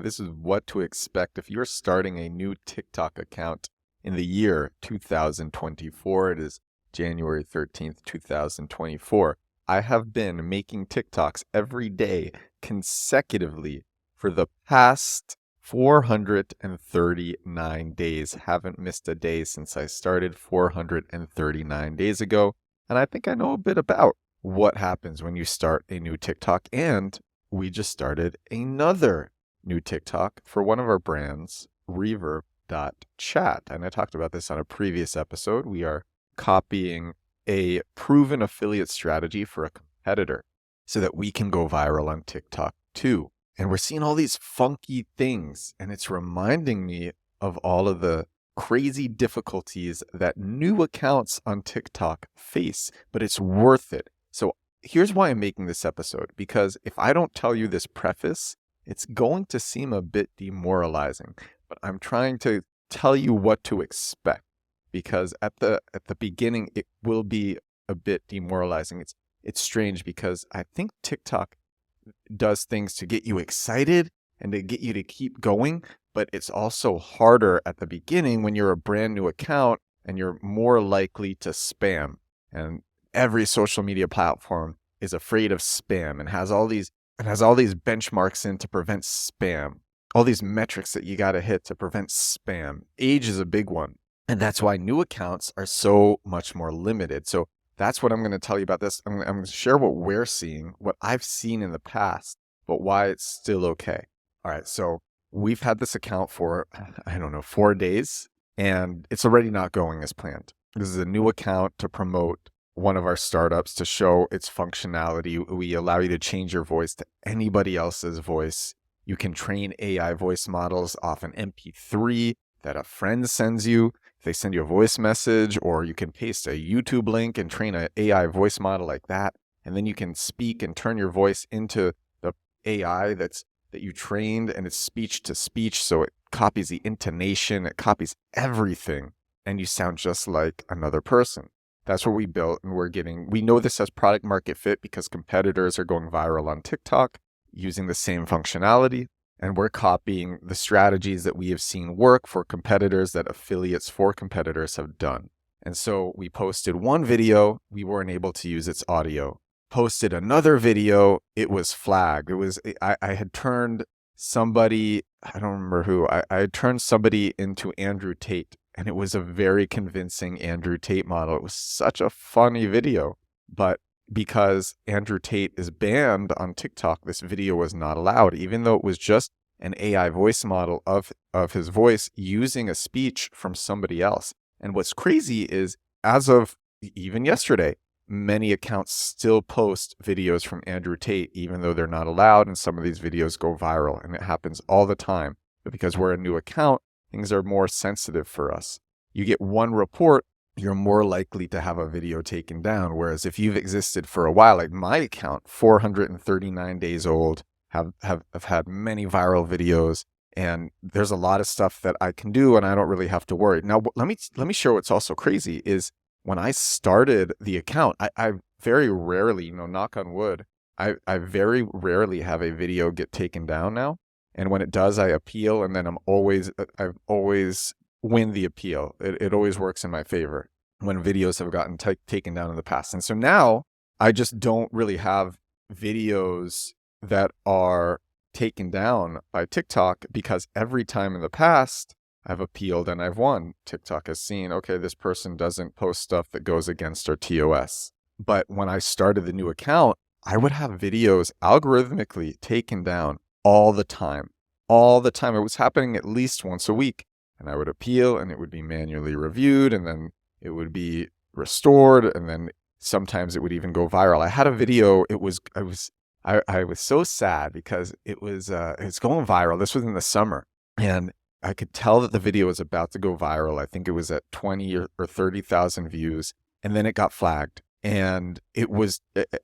This is what to expect if you're starting a new TikTok account in the year 2024. It is January 13th, 2024. I have been making TikToks every day consecutively for the past 439 days. Haven't missed a day since I started 439 days ago. And I think I know a bit about what happens when you start a new TikTok. And we just started another new TikTok for one of our brands, Reverb.chat. And I talked about this on a previous episode. We are copying a proven affiliate strategy for a competitor so that we can go viral on TikTok too. And we're seeing all these funky things, and it's reminding me of all of the crazy difficulties that new accounts on TikTok face, but it's worth it. So here's why I'm making this episode, because if I don't tell you this preface, it's going to seem a bit demoralizing, but I'm trying to tell you what to expect, because at the beginning, it will be a bit demoralizing. It's strange because I think TikTok does things to get you excited and to get you to keep going, but it's also harder at the beginning when you're a brand new account and you're more likely to spam. And every social media platform is afraid of spam and has all these benchmarks in to prevent spam, all these metrics that you got to hit to prevent spam. Age is a big one. And that's why new accounts are so much more limited. So that's what I'm going to tell you about this. I'm going to share what we're seeing, what I've seen in the past, but why it's still okay. All right. So we've had this account for, 4 days, and it's already not going as planned. This is a new account to promote one of our startups, to show its functionality. We allow you to change your voice to anybody else's voice. You can train AI voice models off an MP3 that a friend sends you. They send you a voice message, or you can paste a YouTube link and train an AI voice model like that. And then you can speak and turn your voice into the AI that you trained, and it's speech to speech. So it copies the intonation, it copies everything, and you sound just like another person. That's what we built, and we know this has product market fit because competitors are going viral on TikTok using the same functionality. And we're copying the strategies that we have seen work for competitors, that affiliates for competitors have done. And so we posted one video, we weren't able to use its audio. Posted another video, it was flagged. I had turned somebody, I don't remember who, I had turned somebody into Andrew Tate, and it was a very convincing Andrew Tate model. It was such a funny video, but because Andrew Tate is banned on TikTok, this video was not allowed, even though it was just an AI voice model of his voice using a speech from somebody else. And what's crazy is, as of even yesterday, many accounts still post videos from Andrew Tate, even though they're not allowed, and some of these videos go viral, and it happens all the time. But because we're a new account, things are more sensitive for us. You get one report, you're more likely to have a video taken down. Whereas if you've existed for a while, like my account, 439 days old, have had many viral videos, and there's a lot of stuff that I can do, and I don't really have to worry. Now, let me share what's also crazy is when I started the account, I very rarely, knock on wood, I very rarely have a video get taken down now. And when it does, I appeal, and then I always win the appeal. It always works in my favor when videos have gotten taken down in the past. And so now I just don't really have videos that are taken down by TikTok, because every time in the past I've appealed and I've won. TikTok has seen, okay, this person doesn't post stuff that goes against our TOS. But when I started the new account, I would have videos algorithmically taken down all the time. All the time. It was happening at least once a week. And I would appeal, and it would be manually reviewed, and then it would be restored, and then sometimes it would even go viral. I had a video, I was so sad because it's going viral. This was in the summer, and I could tell that the video was about to go viral. I think it was at 20 or 30,000 views, and then it got flagged. And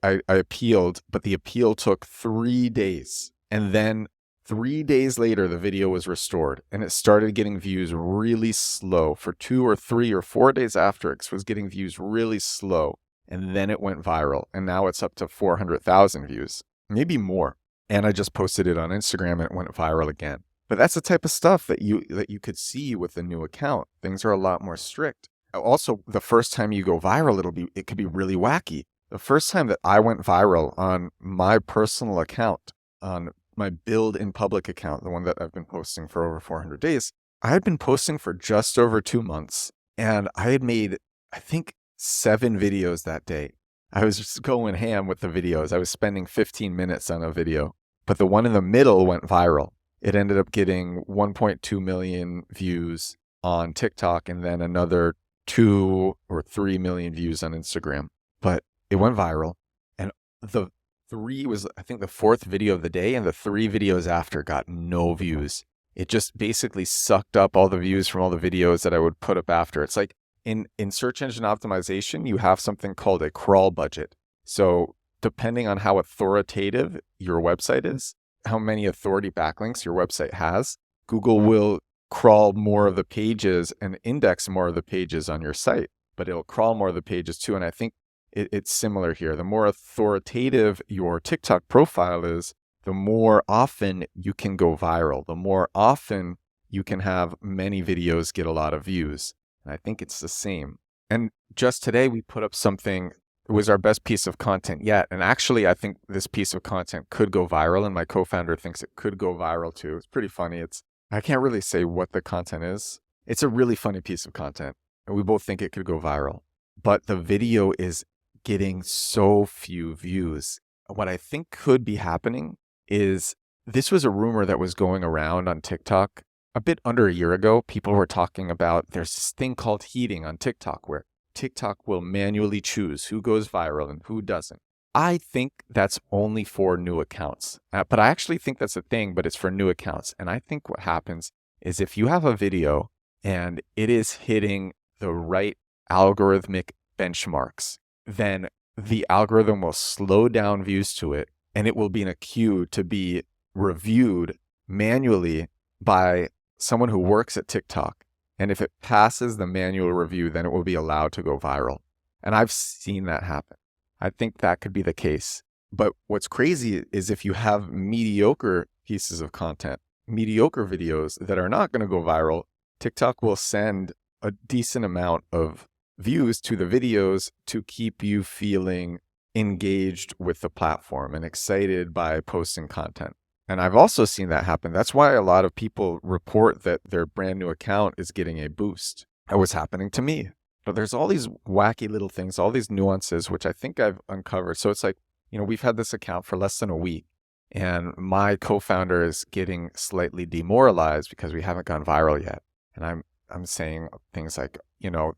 I appealed, but the appeal took 3 days. And then 3 days later, the video was restored, and it started getting views really slow. For 2 or 3 or 4 days after, it was getting views really slow. And then it went viral, and now it's up to 400,000 views, maybe more. And I just posted it on Instagram, and it went viral again. But that's the type of stuff that you could see with a new account. Things are a lot more strict. Also, the first time you go viral, it could be really wacky. The first time that I went viral on my personal account, on my Build in Public account, the one that I've been posting for over 400 days, I had been posting for just over 2 months, and I had made, I think, 7 videos that day. I was just going ham with the videos. I was spending 15 minutes on a video, but the one in the middle went viral. It ended up getting 1.2 million views on TikTok and then another 2 or 3 million views on Instagram. But it went viral. And the 3 was, I think, the 4th video of the day, and the 3 videos after got no views. It just basically sucked up all the views from all the videos that I would put up after. It's like in search engine optimization, you have something called a crawl budget. So depending on how authoritative your website is, how many authority backlinks your website has, Google will crawl more of the pages and index more of the pages on your site, but it'll crawl more of the pages too. And I think it's similar here. The more authoritative your TikTok profile is, the more often you can go viral, the more often you can have many videos get a lot of views. And I think it's the same. And just today we put up something. It was our best piece of content yet. And actually, I think this piece of content could go viral, and my co-founder thinks it could go viral too. It's pretty funny. I can't really say what the content is. It's a really funny piece of content, and we both think it could go viral. But the video is getting so few views. What I think could be happening is this was a rumor that was going around on TikTok a bit under a year ago. People were talking about there's this thing called heating on TikTok where TikTok will manually choose who goes viral and who doesn't. I think that's only for new accounts, but I actually think that's a thing, but it's for new accounts. And I think what happens is if you have a video and it is hitting the right algorithmic benchmarks, then the algorithm will slow down views to it, and it will be in a queue to be reviewed manually by someone who works at TikTok. And if it passes the manual review, then it will be allowed to go viral. And I've seen that happen. I think that could be the case. But what's crazy is if you have mediocre pieces of content, mediocre videos that are not going to go viral, TikTok will send a decent amount of views to the videos to keep you feeling engaged with the platform and excited by posting content. And I've also seen that happen. That's why a lot of people report that their brand new account is getting a boost. That was happening to me. But there's all these wacky little things, all these nuances, which I think I've uncovered. So it's like, we've had this account for less than a week, and my co-founder is getting slightly demoralized because we haven't gone viral yet. And I'm saying things like,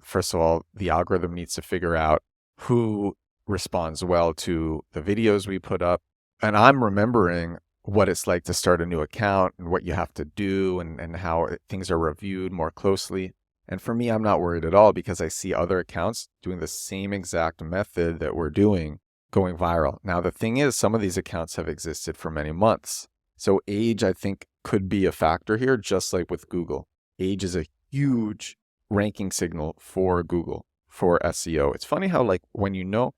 first of all, the algorithm needs to figure out who responds well to the videos we put up. And I'm remembering what it's like to start a new account and what you have to do and how things are reviewed more closely. And for me, I'm not worried at all because I see other accounts doing the same exact method that we're doing going viral. Now, the thing is, some of these accounts have existed for many months. So age, I think, could be a factor here, just like with Google. Age is a huge ranking signal for Google, for SEO. It's funny how when you know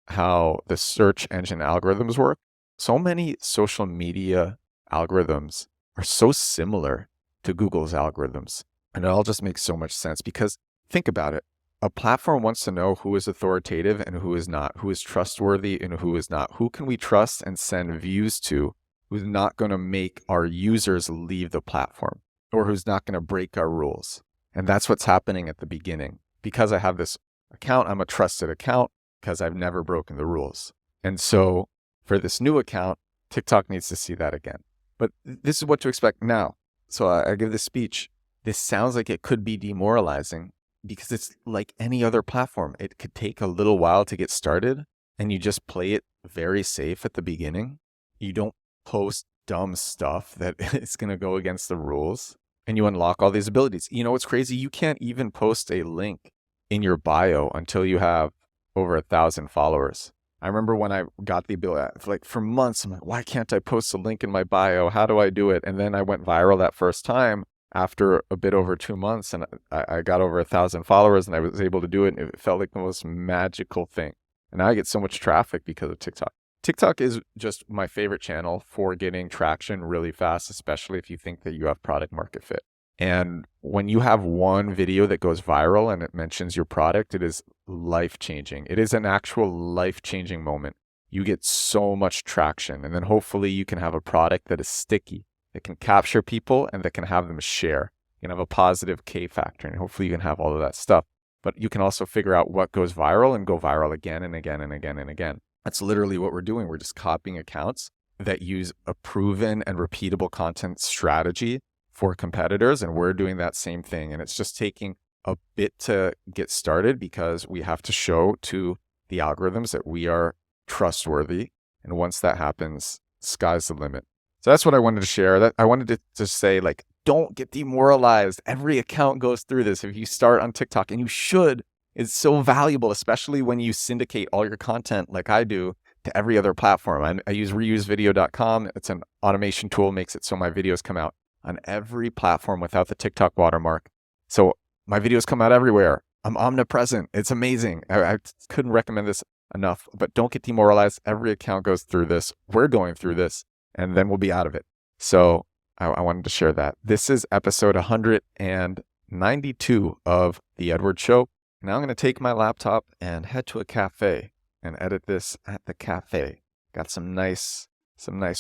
how the search engine algorithms work, so many social media algorithms are so similar to Google's algorithms. And it all just makes so much sense because think about it. A platform wants to know who is authoritative and who is not, who is trustworthy and who is not. Who can we trust and send views to who's not going to make our users leave the platform or who's not going to break our rules? And that's what's happening at the beginning. Because I have this account, I'm a trusted account because I've never broken the rules. And so for this new account, TikTok needs to see that again. But this is what to expect now. So I give this speech. This sounds like it could be demoralizing because it's like any other platform. It could take a little while to get started, and you just play it very safe at the beginning. You don't post dumb stuff that is going to go against the rules, and you unlock all these abilities. You know what's crazy? You can't even post a link in your bio until you have over 1,000 followers. I remember when I got the ability, for months, I'm like, why can't I post a link in my bio? How do I do it? And then I went viral that first time after a bit over 2 months, and I got over 1,000 followers, and I was able to do it. And it felt like the most magical thing. And now I get so much traffic because of TikTok. TikTok is just my favorite channel for getting traction really fast, especially if you think that you have product market fit. And when you have one video that goes viral and it mentions your product, it is life-changing. It is an actual life-changing moment. You get so much traction, and then hopefully you can have a product that is sticky, that can capture people and that can have them share. You can have a positive K factor, and hopefully you can have all of that stuff. But you can also figure out what goes viral and go viral again and again and again and again. That's literally what we're doing. We're just copying accounts that use a proven and repeatable content strategy for competitors, and we're doing that same thing. And it's just taking a bit to get started because we have to show to the algorithms that we are trustworthy. And once that happens, sky's the limit. So that's what I wanted to share. That I wanted to say, like, don't get demoralized. Every account goes through this. If you start on TikTok, and you should, it's so valuable, especially when you syndicate all your content like I do to every other platform. I use reusevideo.com. It's an automation tool, makes it so my videos come out on every platform without the TikTok watermark. So my videos come out everywhere. I'm omnipresent. It's amazing. I couldn't recommend this enough, but don't get demoralized. Every account goes through this. We're going through this, and then we'll be out of it. So I wanted to share that. This is episode 192 of The Edward Show. Now I'm going to take my laptop and head to a cafe and edit this at the cafe. Got some nice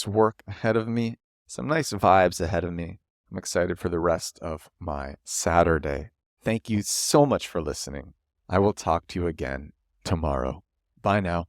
work ahead of me, some nice vibes ahead of me. I'm excited for the rest of my Saturday. Thank you so much for listening. I will talk to you again tomorrow. Bye now.